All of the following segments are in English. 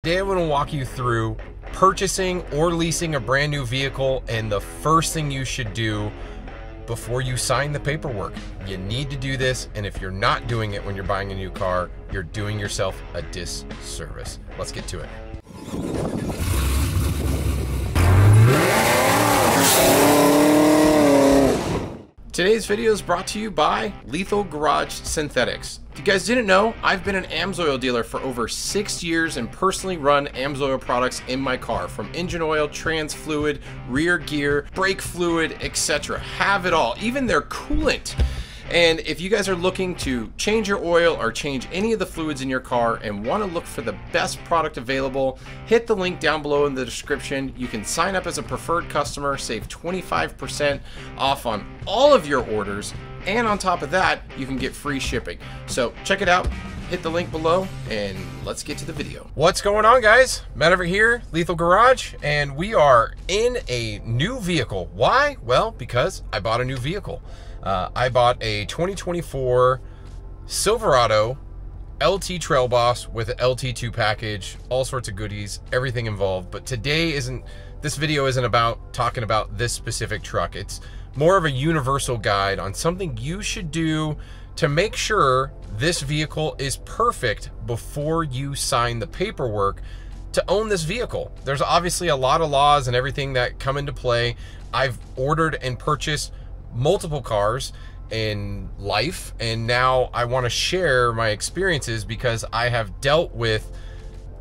Today I'm going to walk you through purchasing or leasing a brand new vehicle, and the first thing you should do before you sign the paperwork. You need to do this, and if you're not doing it when you're buying a new car, you're doing yourself a disservice. Let's get to it. Today's video is brought to you by Lethal Garage Synthetics. If you guys didn't know, I've been an AMSOIL dealer for over 6 years and personally run AMSOIL products in my car, from engine oil, trans fluid, rear gear, brake fluid, etc. Have it all, even their coolant. And if you guys are looking to change your oil or change any of the fluids in your car and want to look for the best product available, hit the link down below in the description. You can sign up as a preferred customer, save 25% off on all of your orders, and on top of that, you can get free shipping. So check it out, hit the link below, and let's get to the video. What's going on, guys? Matt over here, Lethal Garage, and we are in a new vehicle. Why? Well, because I bought a new vehicle. I bought a 2024 Silverado LT Trail Boss with an LT2 package, all sorts of goodies, everything involved. But this video isn't about talking about this specific truck. It's more of a universal guide on something you should do to make sure this vehicle is perfect before you sign the paperwork to own this vehicle. There's obviously a lot of laws and everything that come into play. I've ordered and purchased multiple cars in life, and now I want to share my experiences because I have dealt with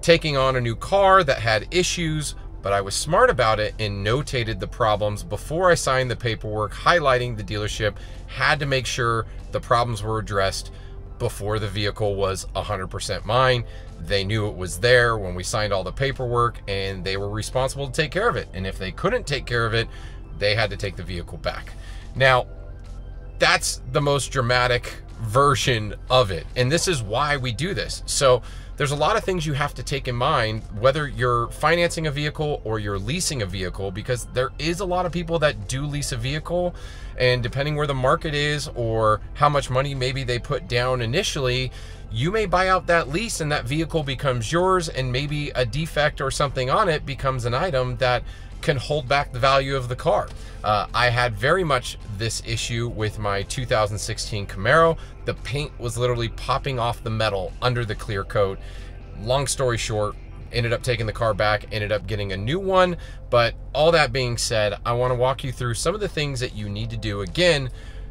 taking on a new car that had issues, but I was smart about it and notated the problems before I signed the paperwork, highlighting the dealership had to make sure the problems were addressed before the vehicle was 100% mine. They knew it was there when we signed all the paperwork, and they were responsible to take care of it. And if they couldn't take care of it, they had to take the vehicle back. Now, that's the most dramatic version of it, and this is why we do this. So there's a lot of things you have to take in mind, whether you're financing a vehicle or you're leasing a vehicle, because there is a lot of people that do lease a vehicle, and depending where the market is or how much money maybe they put down initially, you may buy out that lease and that vehicle becomes yours, and maybe a defect or something on it becomes an item that can hold back the value of the car. I had very much this issue with my 2016 Camaro. The paint was literally popping off the metal under the clear coat. Long story short, ended up taking the car back, ended up getting a new one. But all that being said, I want to walk you through some of the things that you need to do, again,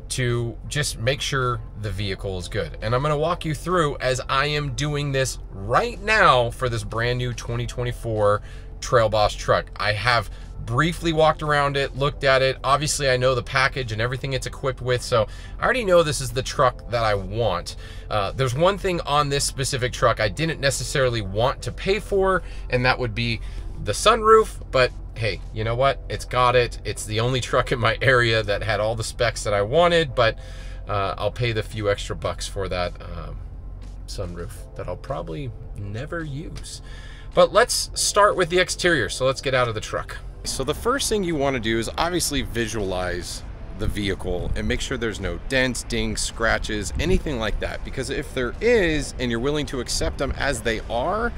to just make sure the vehicle is good. And I'm going to walk you through as I am doing this right now for this brand new 2024 Trail Boss truck. I have briefly walked around it, looked at it. Obviously, I know the package and everything it's equipped with, so I already know this is the truck that I want. There's one thing on this specific truck I didn't necessarily want to pay for, and that would be the sunroof, but hey, you know what? It's got it. It's the only truck in my area that had all the specs that I wanted, but I'll pay the few extra bucks for that sunroof that I'll probably never use. But let's start with the exterior. So let's get out of the truck. So the first thing you want to do is obviously visualize the vehicle and make sure there's no dents, dings, scratches, anything like that. Because if there is, and you're willing to accept them as they are,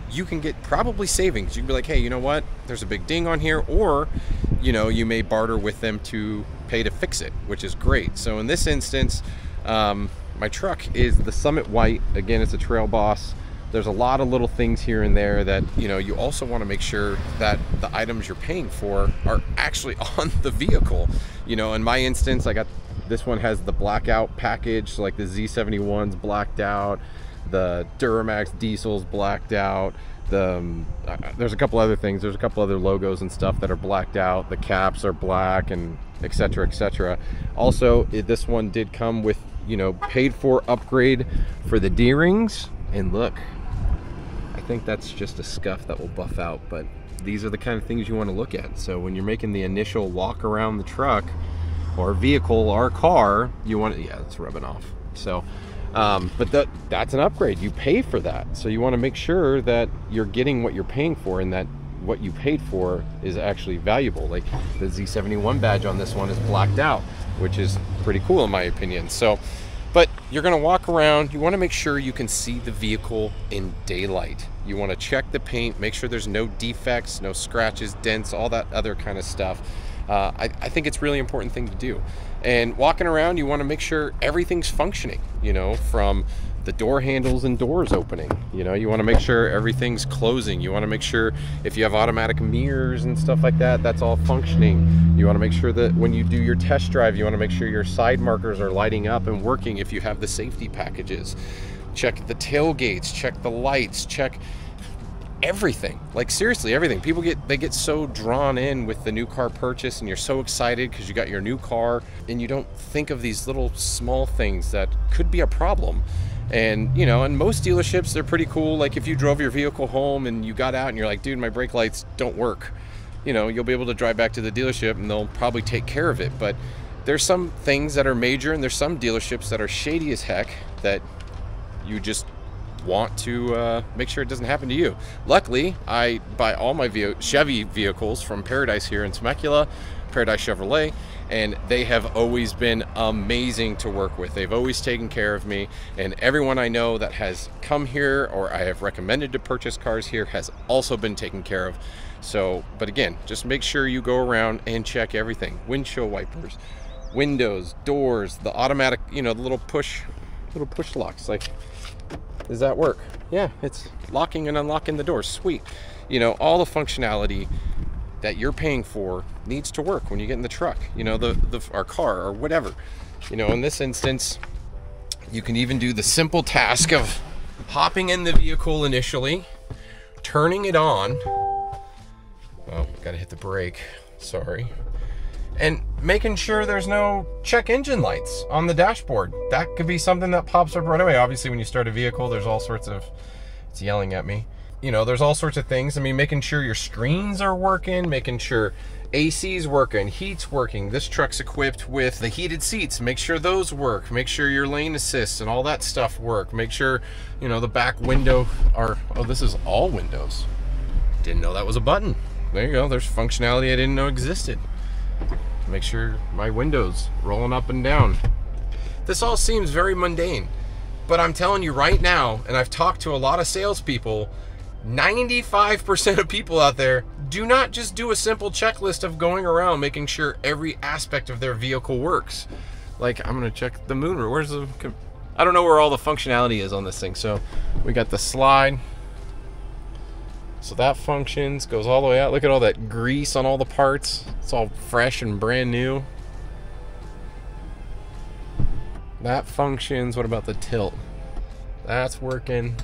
you can get probably savings. You can be like, hey, you know what? There's a big ding on here, or, you know, you may barter with them to pay to fix it, which is great. So in this instance, my truck is the Summit White. Again, it's a Trail Boss. There's a lot of little things here and there that, you know, you also want to make sure that the items you're paying for are actually on the vehicle. You know, in my instance, I got, this one has the blackout package, so like the Z71's blacked out, the Duramax diesel's blacked out, there's a couple other things, there's a couple other logos and stuff that are blacked out, the caps are black, and etc, etc. Also, this one did come with, you know, paid for upgrade for the D-rings, and look, I think that's just a scuff that will buff out, but these are the kind of things you want to look at. So when you're making the initial walk around the truck or vehicle or car, you want to, yeah, it's rubbing off. So but that's an upgrade. You pay for that, so you want to make sure that you're getting what you're paying for, and that what you paid for is actually valuable. Like the Z71 badge on this one is blacked out, which is pretty cool in my opinion. So But you're gonna walk around, you wanna make sure you can see the vehicle in daylight. You wanna check the paint, make sure there's no defects, no scratches, dents, all that other kind of stuff. I think it's a really important thing to do. And walking around, you wanna make sure everything's functioning, you know, from the door handles and doors opening. You know, you want to make sure everything's closing. You want to make sure if you have automatic mirrors and stuff like that, that's all functioning. You want to make sure that when you do your test drive, you want to make sure your side markers are lighting up and working if you have the safety packages. Check the tailgates, check the lights, check everything. Like seriously, everything. People get so drawn in with the new car purchase, and you're so excited because you got your new car, and you don't think of these little small things that could be a problem. And you know, in most dealerships, they're pretty cool. Like if you drove your vehicle home and you got out and you're like, dude, my brake lights don't work, you know, you'll be able to drive back to the dealership and they'll probably take care of it. But there's some things that are major, and there's some dealerships that are shady as heck that you just want to make sure it doesn't happen to you. Luckily, I buy all my Chevy vehicles from Paradise here in Temecula, Paradise Chevrolet, and they have always been amazing to work with. They've always taken care of me, and everyone I know that has come here or I have recommended to purchase cars here has also been taken care of. So, but again, just make sure you go around and check everything. Windshield wipers, windows, doors, the automatic, you know, the little push locks. Like, does that work? Yeah, it's locking and unlocking the doors. Sweet. You know, all the functionality that you're paying for needs to work when you get in the truck, you know, our car or whatever. You know, in this instance, you can even do the simple task of hopping in the vehicle initially, turning it on. Oh, gotta hit the brake, sorry. And making sure there's no check engine lights on the dashboard. That could be something that pops up right away. Obviously, when you start a vehicle, there's all sorts of, it's yelling at me. You know, there's all sorts of things. I mean, making sure your screens are working, making sure AC's working, heat's working. This truck's equipped with the heated seats. Make sure those work. Make sure your lane assists and all that stuff work. Make sure, you know, the back window are, oh, this is all windows. Didn't know that was a button. There you go. There's functionality I didn't know existed. Make sure my windows rolling up and down. This all seems very mundane, but I'm telling you right now, and I've talked to a lot of salespeople, 95% of people out there do not just do a simple checklist of going around making sure every aspect of their vehicle works. Like, I'm gonna check the moonroof. Where's the, I don't know where all the functionality is on this thing. So we got the slide. So that functions, goes all the way out. Look at all that grease on all the parts. It's all fresh and brand new. That functions. What about the tilt? That's working.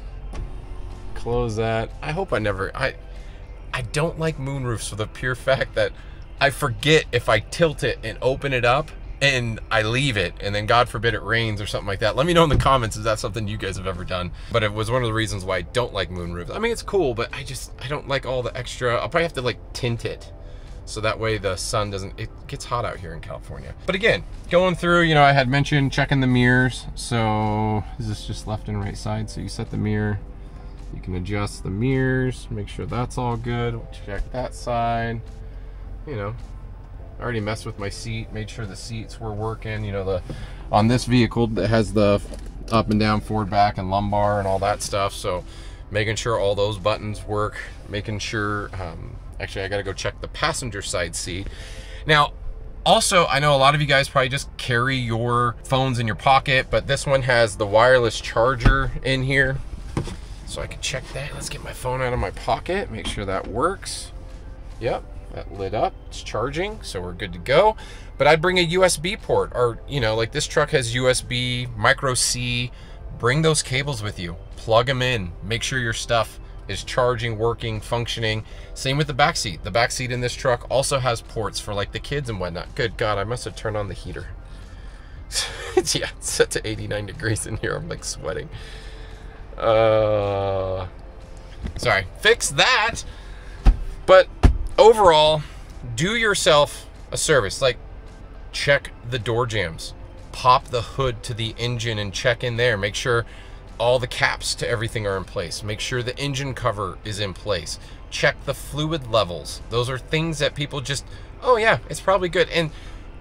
Close that. I hope I never, I don't like moonroofs for the pure fact that I forget if I tilt it and open it up and I leave it, and then God forbid it rains or something like that. Let me know in the comments if that's something you guys have ever done. But it was one of the reasons why I don't like moonroofs. I mean, it's cool, but I don't like all the extra. I'll probably have to like tint it so that way the sun doesn't, it gets hot out here in California. But again, going through, you know, I had mentioned checking the mirrors. So is this just left and right side? So you set the mirror, you can adjust the mirrors, make sure that's all good. Check that side, you know. I already messed with my seat, made sure the seats were working. You know, on this vehicle that has the up and down, forward, back, and lumbar and all that stuff. So making sure all those buttons work, making sure, actually I gotta go check the passenger side seat. Now, also, I know a lot of you guys probably just carry your phones in your pocket, but this one has the wireless charger in here. So I can check that. Let's get my phone out of my pocket, make sure that works. Yep. That lit up, it's charging, so we're good to go. But I'd bring a USB port, or, you know, like this truck has USB, micro C. Bring those cables with you, plug them in, make sure your stuff is charging, working, functioning. Same with the back seat. The back seat in this truck also has ports for like the kids and whatnot. Good God, I must have turned on the heater. Yeah, it's set to 89 degrees in here. I'm like sweating. Sorry, fix that. But overall, do yourself a service. Like, check the door jambs, pop the hood to the engine and check in there. Make sure all the caps to everything are in place. Make sure the engine cover is in place. Check the fluid levels. Those are things that people just, oh yeah, it's probably good. And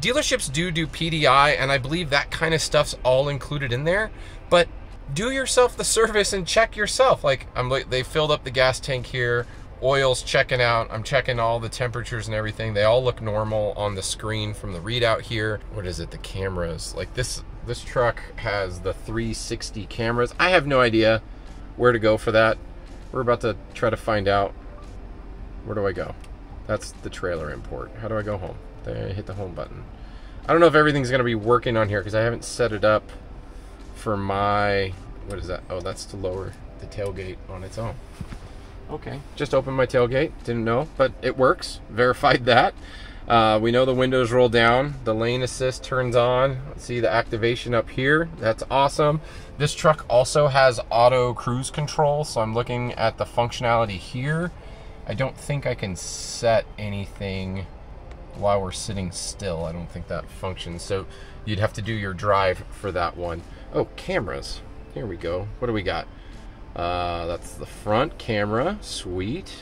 dealerships do PDI, and I believe that kind of stuff's all included in there, but do yourself the service and check yourself. Like, they filled up the gas tank here, oil's checking out, I'm checking all the temperatures and everything. They all look normal on the screen from the readout here. What is it, the cameras? Like this truck has the 360 cameras. I have no idea where to go for that. We're about to try to find out. Where do I go? That's the trailer import. How do I go home? I hit the home button. I don't know if everything's gonna be working on here because I haven't set it up for my, what is that? Oh, that's to lower the tailgate on its own. Okay, just opened my tailgate, didn't know, but it works. Verified that. We know the windows roll down, the lane assist turns on. Let's see the activation up here. That's awesome. This truck also has auto cruise control, so I'm looking at the functionality here. I don't think I can set anything while we're sitting still. I don't think that functions, so you'd have to do your drive for that one. Oh, cameras. Here we go. What do we got? That's the front camera. Sweet.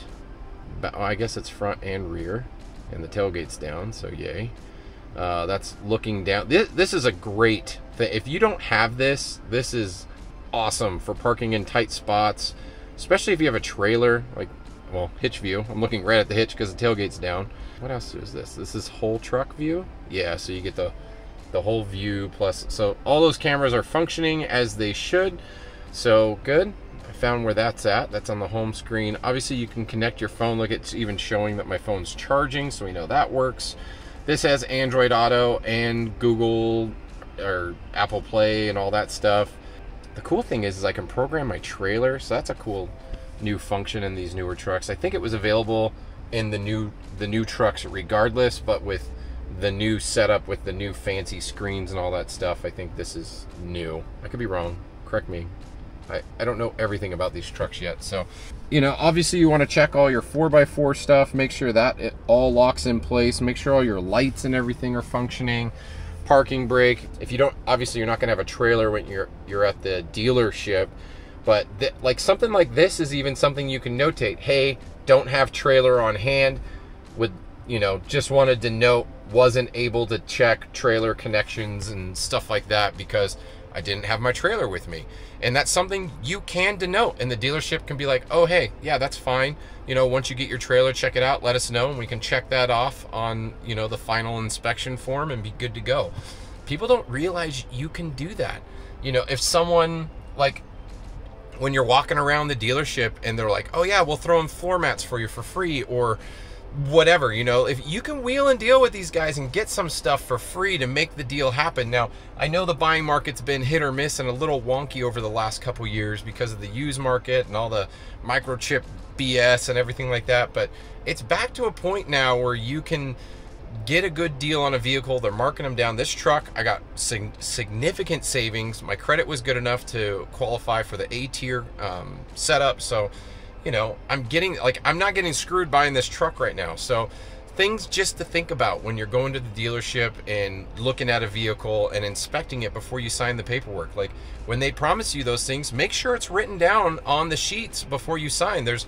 I guess it's front and rear, and the tailgate's down, so yay. That's looking down. This is a great thing. If you don't have this, this is awesome for parking in tight spots, especially if you have a trailer, like, well, hitch view. I'm looking right at the hitch because the tailgate's down. What else is this? This is whole truck view? Yeah, so you get the whole view plus, so all those cameras are functioning as they should, so good. I found where that's at. That's on the home screen. Obviously you can connect your phone. Look, it's even showing that my phone's charging, so we know that works. This has Android Auto and Google or Apple Play and all that stuff. The cool thing is I can program my trailer, so that's a cool new function in these newer trucks. I think it was available in the new trucks regardless, but with the new setup with the new fancy screens and all that stuff, I think this is new. I could be wrong, correct me. I don't know everything about these trucks yet, so, you know, obviously you want to check all your 4x4 stuff, make sure that it all locks in place, make sure all your lights and everything are functioning, parking brake. If you don't, obviously you're not gonna have a trailer when you're at the dealership, but like something like this is even something you can notate. Hey, don't have trailer on hand. With, you know, just wanted to note, wasn't able to check trailer connections and stuff like that because I didn't have my trailer with me. And that's something you can denote, and the dealership can be like, oh, hey, yeah, that's fine. You know, once you get your trailer, check it out, let us know, and we can check that off on, you know, the final inspection form and be good to go. People don't realize you can do that. You know, if someone, like, when you're walking around the dealership and they're like, oh yeah, we'll throw in floor mats for you for free, or whatever, you know, if you can wheel and deal with these guys and get some stuff for free to make the deal happen. Now, I know the buying market's been hit or miss and a little wonky over the last couple years because of the used market and all the microchip BS and everything like that, but it's back to a point now where you can get a good deal on a vehicle. They're marking them down. This truck, I got significant savings. My credit was good enough to qualify for the A-tier setup, so you know, I'm not getting screwed buying this truck right now. So things just to think about when you're going to the dealership and looking at a vehicle and inspecting it before you sign the paperwork. Like, when they promise you those things, make sure it's written down on the sheets before you sign. There's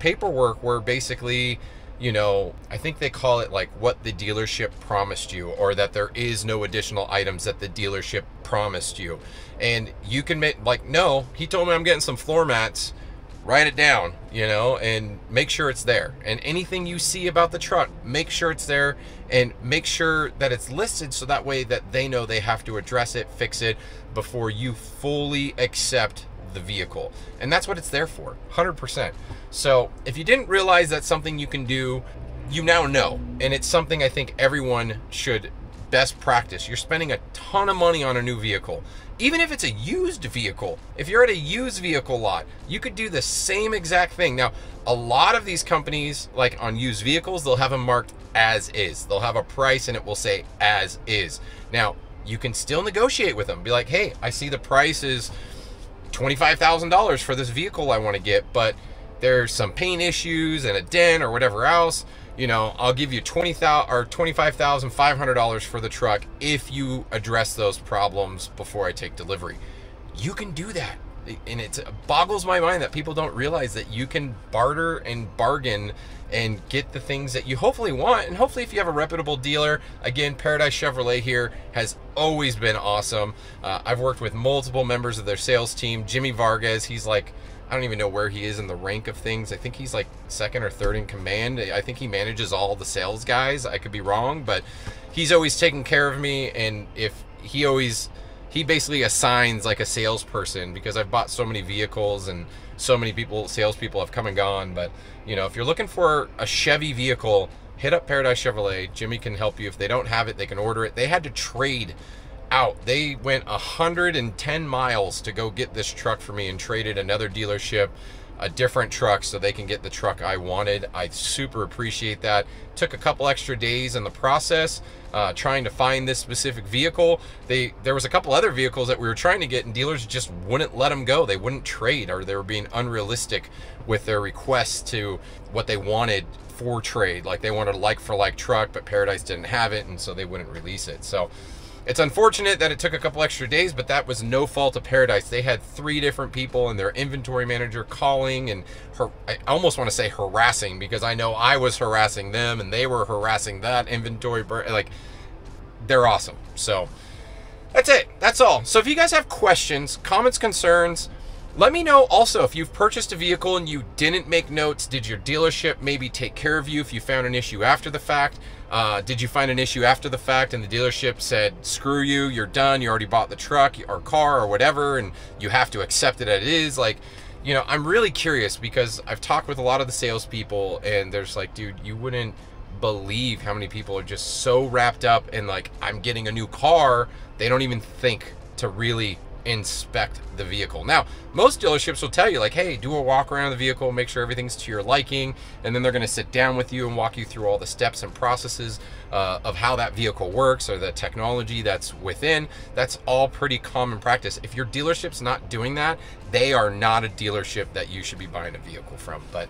paperwork where basically, you know, I think they call it like what the dealership promised you, or that there is no additional items that the dealership promised you. And you can make, like, no, he told me I'm getting some floor mats. Write it down, you know, and make sure it's there. And anything you see about the truck, make sure it's there, and make sure that it's listed so that way that they know they have to address it, fix it, before you fully accept the vehicle. And that's what it's there for, 100%. So if you didn't realize that's something you can do, you now know. And it's something I think everyone should best practice. You're spending a ton of money on a new vehicle. Even if it's a used vehicle, if you're at a used vehicle lot, you could do the same exact thing. Now, a lot of these companies, like on used vehicles, they'll have them marked as is. They'll have a price and it will say as is. Now, you can still negotiate with them. Be like, hey, I see the price is $25,000 for this vehicle I want to get, but there's some paint issues and a dent or whatever else. You know, I'll give you $25,500 for the truck if you address those problems before I take delivery. You can do that. And it boggles my mind that people don't realize that you can barter and bargain and get the things that you hopefully want. And hopefully if you have a reputable dealer, again, Paradise Chevrolet here has always been awesome. I've worked with multiple members of their sales team. Jimmy Vargas, he's like, I don't even know where he is in the rank of things. I think he's like second or third in command. I think he manages all the sales guys. I could be wrong, but he's always taken care of me. And if he basically assigns like a salesperson, because I've bought so many vehicles and so many salespeople have come and gone. But you know, if you're looking for a Chevy vehicle, hit up Paradise Chevrolet. Jimmy can help you. If they don't have it, they can order it. They had to trade out. They went 110 miles to go get this truck for me and traded another dealership a different truck so they can get the truck I wanted. I super appreciate that. Took a couple extra days in the process trying to find this specific vehicle. There was a couple other vehicles that we were trying to get and dealers just wouldn't let them go. They wouldn't trade, or they were being unrealistic with their requests to what they wanted for trade. Like they wanted a like for like truck, but Paradise didn't have it, and so they wouldn't release it. So it's unfortunate that it took a couple extra days, but that was no fault of Paradise. They had 3 different people and their inventory manager calling and I almost want to say harassing, because I know I was harassing them and they were harassing that inventory. Like, they're awesome. So that's it. That's all. So if you guys have questions, comments, concerns, let me know. Also, if you've purchased a vehicle and you didn't make notes, did your dealership maybe take care of you if you found an issue after the fact? Did you find an issue after the fact and the dealership said, screw you, you're done, you already bought the truck or car or whatever, and you have to accept it as it is? Like, you know, I'm really curious, because I've talked with a lot of the salespeople and there's like, dude, you wouldn't believe how many people are just so wrapped up in like, I'm getting a new car, they don't even think to really inspect the vehicle. Now, most dealerships will tell you like, hey, do a walk around the vehicle, make sure everything's to your liking, and then they're going to sit down with you and walk you through all the steps and processes of how that vehicle works, or the technology that's within. That's all pretty common practice. If your dealership's not doing that, they are not a dealership that you should be buying a vehicle from. But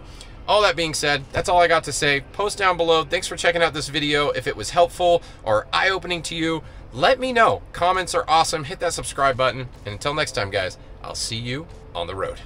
all that being said, that's all I got to say. Post down below. Thanks for checking out this video. If it was helpful or eye-opening to you, let me know. Comments are awesome. Hit that subscribe button. And until next time, guys, I'll see you on the road.